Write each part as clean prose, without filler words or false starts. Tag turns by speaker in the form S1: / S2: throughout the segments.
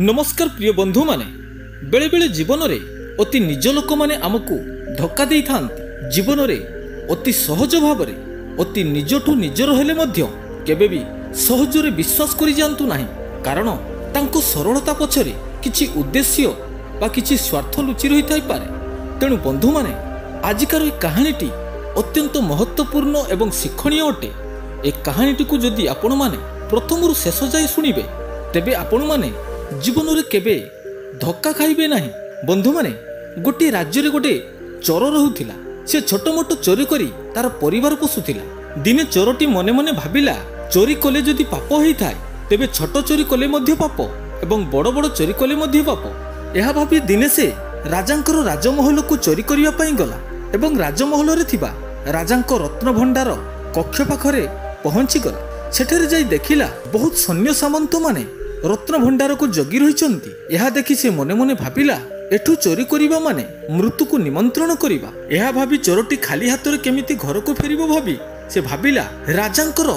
S1: नमस्कार प्रिय बंधु माने बेले बेले जीवन रे अति निज लोक माने आमको धक्का दे था। जीवन रे अति सहज भाव रे अति निजठू निजर हेले मध्य केबे भी सहजरे विश्वास करि जानतु नाही, कारण तांको सरलता पछरे किछि उद्देश्य बा किछि स्वार्थ लुचि रही थाई पारे। तेणु बंधु माने आजिकार ए कहानीटी अत्यंत महत्वपूर्ण एवं शिक्षणीय अटे। ए कहानीटी को जदि आपण माने प्रथमरु शेष जाय सुनिबे तेबे आपण माने जीवन रे केबे धक्का खाइबे नाही। बंधु माने गोटे राज्य रे गोटे चोर रहुथिला। से छोट मोट चोरी करी तार परिवार पोसुथिला। दिने चोरटी मने मने भाबिला चोरी कले जदि पाप होई थाए तेबे छोट चोरी कले मध्य पाप एवं बड़ बड़ चोरी कले मध्य पाप। यह भाबी दिने से राजांकर राजमहल को चोरी करिया पई गला एवं राजमहल रे थिबा राजांको रत्न भंडार कक्ष पाखरे पहुंची गला। सेठरे जाई देखिला बहुत सैन्य सामंत माने रत्न भंडार को जगी रहिचंती। यह देखि से मने मने भाबिला एठू चोरी करिबा माने मृत्यु को निमंत्रण करिबा। यह भाबी चोरटी खाली हाथ रे केमिति घर को फेरिबो भाबी से भाबिला राजांकर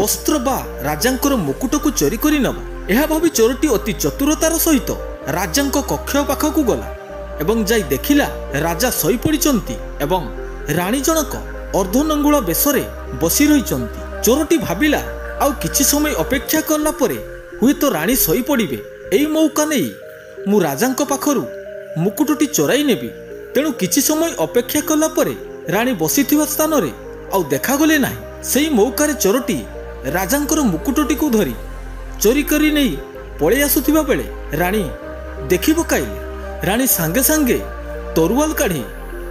S1: वस्त्र बा राजांकर मुकुट को चोरी करि नबा। यह भाबी चोरटी अति चतुरतार सहित राजांको कक्ष पाखकु गला एवं जाई देखिला राजा सोई पड़िचंती एवं रानी जनक अर्धनंगुला बेसरे बसी रहिचंती। चोरटी भाबिला आउ किछि समय अपेक्षा करला परे हुए तो रानी सोई पड़िबे। एई मौका नै मु राजांको पाखरु मुकुटटी चोराई नेबी। तेणु किछि समय अपेक्षा कला परे रानी बसिथिबा स्थान रे आउ देखा गले नाही। सेई मौका रे चोरटी राजांकर मुकुटटी को धरी चोरी करी नै पळे आसुथिबा बेले रानी देखि पकाइले। रानी सांगे सांगे तरुवाल काढी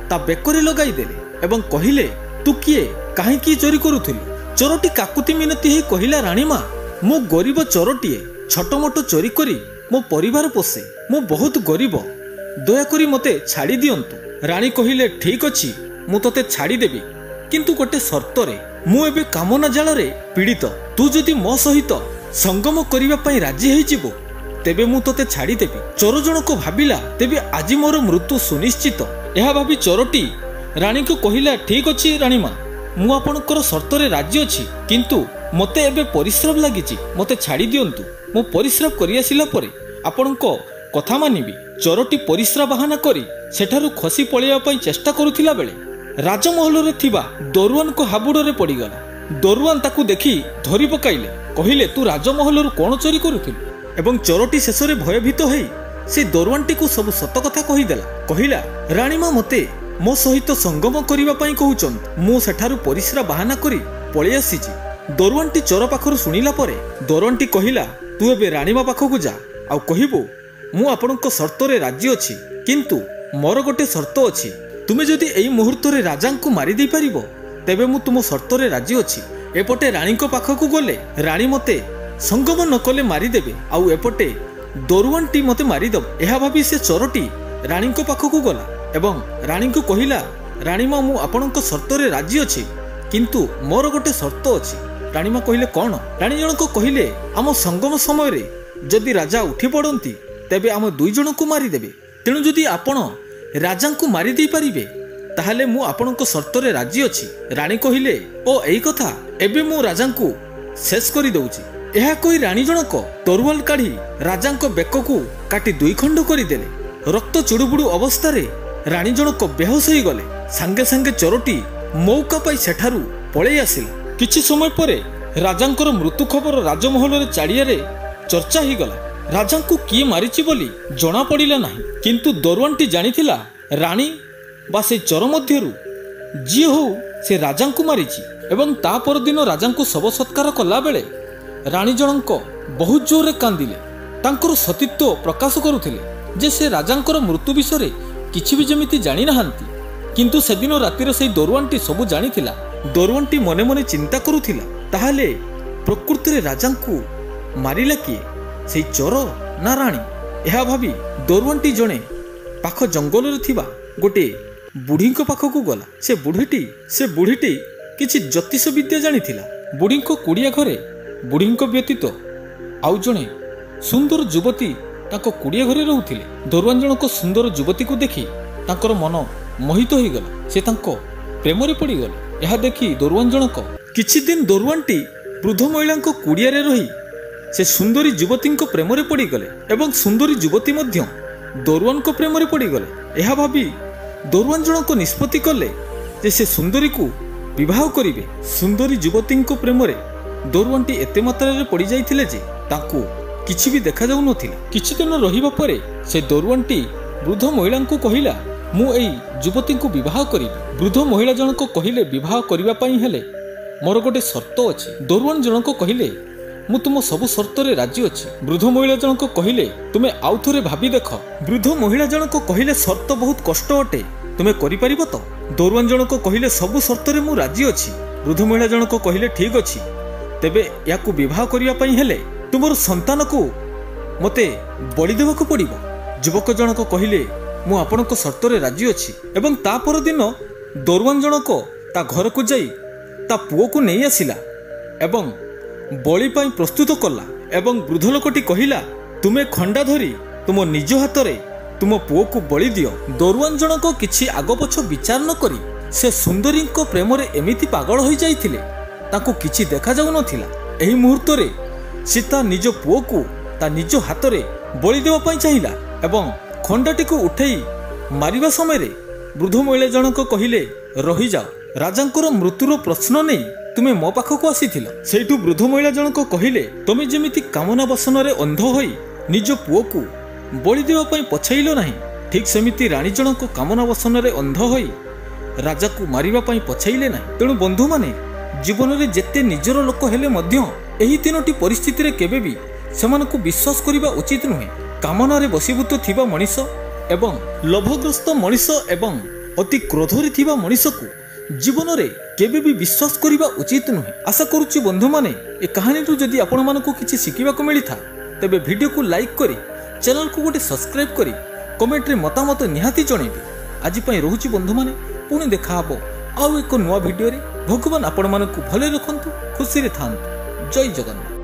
S1: ता बेकरे लगाई देले एवं कहिले तू किए काहे की चोरी करूथिलु। चोरटी काकुति मिनती हे कहिला रानी मां मो गरीब चोरटीए छोट मोट चोरी करी मो परिवार पोसे। मो बहुत गरीब, दयाकरी मते छाड़ी दियंतु। रानी कहिले ठीक अछि मु तते छाड़ी देबी, किंतु गोटे शर्त रे। मु एबे कामना जाल रे पीड़ित। तू जदि मो सहित संगम करिबा पई राजी हेइ जिवो तेबे मु तते छाड़ी देबी। चोर जनक भाबिला तेबे आज मोर मृत्यु सुनिश्चित। यह भाबी चोरटी रानी को कहिला ठीक अछि रानी मां मु आपनकर शर्त रे राजी अछि, किंतु मते एबे परिश्रम लागिछि मते छाड़ी दियंतु। मु परिश्रम करि आसिला परे आपनको कथा मानिबी। चोरटी परिश्रम बहाना करी सेठारु खसी पळेया पई चेष्टा करुथिला बेले राजमहल रे थिबा दरुआन को हाबुड़ रे पड़ीगला। दरुआन ताकू देखि धरी पकाइले, कहिले तू राजमहल रु कोन चोरी करुथिलु। एवं चोरटी शेष रे भयभीत होई से दरुआनटी को सब सत कथा कहिदेला। कहिला रानी मां मते मो सहित संगम करिबा पई कहउचंत, मु सेठारु परिश्रम बहाना करी पळे आसीछि। दरुआनटी चोर पाखरु सुनिला परे दरुआनटी कहिला तू एबे रानी मां पाखकु जा आउ कहिबो मु आपनको शर्त रे राजी अछि, किंतु मोर गोटे शर्त अछि। तुमे जदि एई मुहूर्त रे राजांकु मारि देई परिबो तेबे मु तुम शर्त रे राजी अछि। एपटे रानीको पाखकु गले रानी मते संगम न कले मारि देबे आउ एपटे दरुआनटी मते मारि दब। एहा भाबी से चोरटी रानीको पाखकु गला एवं रानी को कहिला रानी मां मु आपनको शर्त रे राजी अछि, किंतु मोर गोटे शर्त अछि। रानी मां कहिले कोन। रानी जनक कहिले आम संगम समय रे जदि राजा उठी पड़ती तेबे आम दुई जन को मारी देबे। तेणु जदि आपण राजा को मारी दे पारिबे ताहले मु आपनको शर्त रे राजी अछि। रानी कहिले ओ एई कथा एबे मु राजा को शेष करि दउछि। एहा कहि रानी जनक तरुवाल काढी राजा को बेक को काटी दुई खंड करि देले। रक्त चुडुबुडु अवस्था रे रानी जनक बेहोश होई गले। संगे संगे चोरटी मौका पाई सेठारु पळे आसिला। किछि समय परे राजांकर मृत्यु खबर राजमहल रे चाड़िया रे चर्चा ही गला। राजा को किए मारिछि बोली जना पड़िला नाही, किंतु दरुआनटी जानिथिला रानी बा से चोर मध्यरु जी हो से राजा को मारिछि। एवं ता पर दिन राजा को शव सत्कार कला बेले रानी जनक बहुत जोर रे कांदिले। तांकर सतीत्व प्रकाश करुथिले जे से राजांकर मृत्यु विषय किछि भी जेमिति जानि नाहांती, किंतु सेदिन रातिर से दरुआनटी सबु जानिथिला। दरुआनटी मने मने चिंता करुथिला ताहाले प्रकृति रे राजा को मारिला किए, से चोर ना रानी। यह भाबी दरुआनटी जणे पाख जंगल रे थिबा गोटे बुढ़ी पाखकु गला। से बुढ़ीटी किछि ज्योतिष विद्या जानिथिला। बुढ़ी कुड़िया घरे बुढ़ी व्यतीत आउ जणे सुंदर युवती ताको कुड़िया घरे रहुथिले। दरुआन जनक सुंदर युवती को देखि तांकर मन मोहित होई गला। से तांको प्रेम रे पड़ी गले। यह देखि दरुआन जनक किछि दिन दरुआनटी वृद्ध महिला को कुड़िया रे रही से सुंदरी युवती प्रेम में पड़गले और सुंदरी युवती दरुआन प्रेम में पड़गले। यह भावी दरुआन जनक निष्पत्ति कले जे से सुंदरी को विवाह करेंगे। सुंदरी युवती प्रेम में दरुआनटी एते मात्रा पड़ जाइथिले जे ताकू किछि भी देखा जाउ नथिला। किछि दिन रहिबा परे से दरुआनटी वृद्ध महिला को कहिला मु एई युवती को विवाह करिबि। वृद्ध महिला जनक कहिले विवाह करिबा पई हेले मोर गोटे शर्त अछि। दरुआन जनक कहिले मु तुम सब शर्त रे राजी अछि। वृद्ध महिला जनक कहिले तुमे आउ थोरे भाबी देख। वृद्ध महिला जनक कहिले शर्त बहुत कष्ट अटे तुमे करि परिबो तो। दरुआन जनक कहिले सब शर्त रे मु राजी अछि। वृद्ध महिला जनक कहिले ठीक अछि तेबे याकू विवाह करिबा पई हेले तुमर संतान को मते बलि देबाक पड़िबो। युवक जनक कहिले मु आपनक शर्त रे राजी अछि एवं ता पर दिन दरुआन जनक ता घर को जाई ता पुओ को नहीं आसिला एवं बलि पाई प्रस्तुत कला। एवं वृद्ध लोकटी कहिला तुमे खंडा धरी तुम निज हाथ रे तुम पुओ को बलि दियो। दरुआन जनक किछि आगो पछ विचार न करी से सुंदरी को प्रेम रे एमिति पागल होई जाइथिले ताको किछि देखा जाउ नथिला। एही मुहूर्त रे से ता निज पुओ को ता निज हाथ रे बलि देवा पई चाहिला एवं खंडाटी को उठेई मारिबा समय रे वृद्ध महिला जनक कहिले रही जाओ। राजांकर मृत्युर प्रश्न नहीं तुमे मो पाखक आसीथिल। सेठू वृद्ध महिला जनक कहिले तुमे जेमिति कामना बसन रे अंध होई निज पुओ को बलि देवा पई पछाइलो नाही ठीक सेमिति रानी जनक कामना बसन रे अंध होई राजा को मारिबा पई पछाइले नाही। तेणु बंधु माने जीवन रे जेते निजर लोक हेले मध्य एही तीनोटी परिस्थिति रे केबे भी सेमानकु विश्वास करिबा उचित नुहे। कामना रे बसीभूत थिबा मनीष एवं लोभग्रस्त मनीष एवं अति क्रोधरे थिबा मनीष को जीवन रे केबे भी विश्वास करिबा उचित नुहे। आशा करूची बंधु माने ए कहानी रु जदि आपण मानकु किछि सिखिबा को मिलिथा तबे वीडियो को लाइक करी चैनल को गोटे सब्सक्राइब करी कमेंट रे मतामत निहाती जणेबे। आज पई रहूची बंधु माने पुणी देखा हबो आउ एक नुवा वीडियो रे। भगवान आपण मानकु भले रखंतु खुशी रे थांतु। जय जगन्नाथ।